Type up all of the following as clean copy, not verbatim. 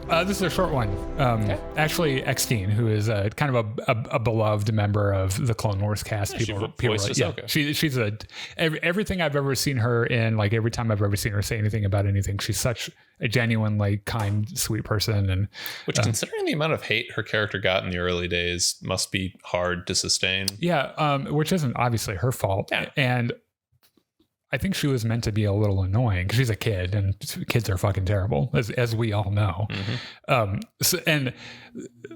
This is a short one. Okay. Ashley Eckstein, who is kind of a beloved member of the Clone Wars cast. Yeah, she voiced Ahsoka. She's everything I've ever seen her in. Like every time I've ever seen her say anything about anything, she's such a genuine, like kind, sweet person. And which, considering the amount of hate her character got in the early days, must be hard to sustain. Yeah, which isn't obviously her fault. Yeah. And I think she was meant to be a little annoying because she's a kid and kids are fucking terrible, as we all know. Mm-hmm. And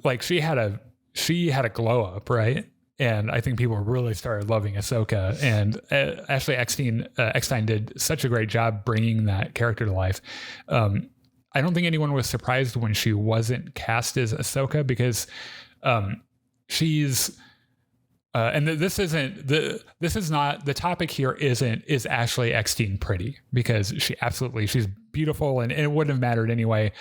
like she had a glow up, right? And I think people really started loving Ahsoka. And Ashley Eckstein did such a great job bringing that character to life. I don't think anyone was surprised when she wasn't cast as Ahsoka because she's. And this is not the topic here. Is Ashley Eckstein pretty? Because she's beautiful and it wouldn't have mattered anyway.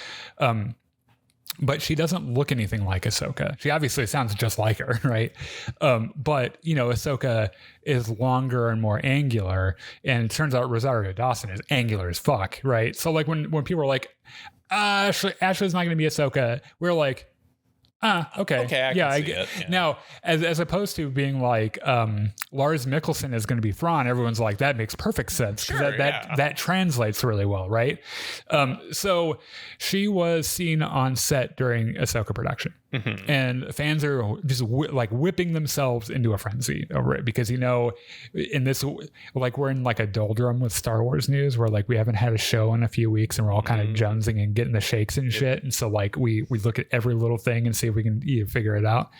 But she doesn't look anything like Ahsoka. She obviously sounds just like her, right? But you know, Ahsoka is longer and more angular, and it turns out Rosario Dawson is angular as fuck, right? So like when people are like, Ashley's not going to be Ahsoka, we're like, okay. I can see it. Yeah. Now, as opposed to being like Lars Mikkelsen is going to be Thrawn, everyone's like, that makes perfect sense. Sure, that translates really well, right? So she was seen on set during Ahsoka production, and fans are just whipping themselves into a frenzy over it because, you know, in this, like we're in like a doldrum with Star Wars news where like we haven't had a show in a few weeks and we're all kind of jonesing and getting the shakes and shit. And so like we look at every little thing and see if we can figure it out.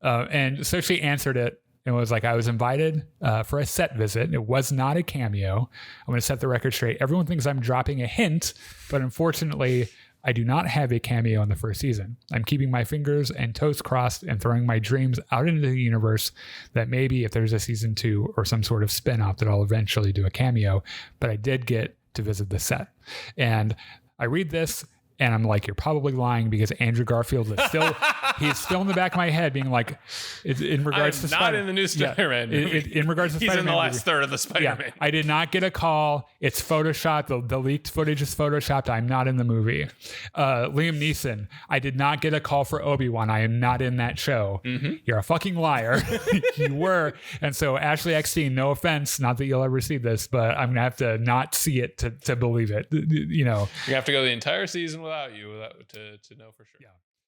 And so she answered it and was like, I was invited for a set visit. It was not a cameo. I'm going to set the record straight. Everyone thinks I'm dropping a hint, but unfortunately, I do not have a cameo in the first season. I'm keeping my fingers and toes crossed and throwing my dreams out into the universe that maybe if there's a season 2 or some sort of spin-off that I'll eventually do a cameo, but I did get to visit the set. And I read this and I'm like, you're probably lying because Andrew Garfield is still, he's still in the back of my head being like, in regards to Spider-Man. Not in the new Spider-Man movie. In regards to Spider-Man. He's in the last third of the Spider-Man. Yeah, I did not get a call. It's Photoshopped. The leaked footage is Photoshopped. I'm not in the movie. Liam Neeson, I did not get a call for Obi-Wan. I am not in that show. You're a fucking liar. You were. And so Ashley Eckstein, no offense, not that you'll ever see this, but I'm going to have to not see it to believe it. You know, You have to go the entire season without you to know for sure. Yeah.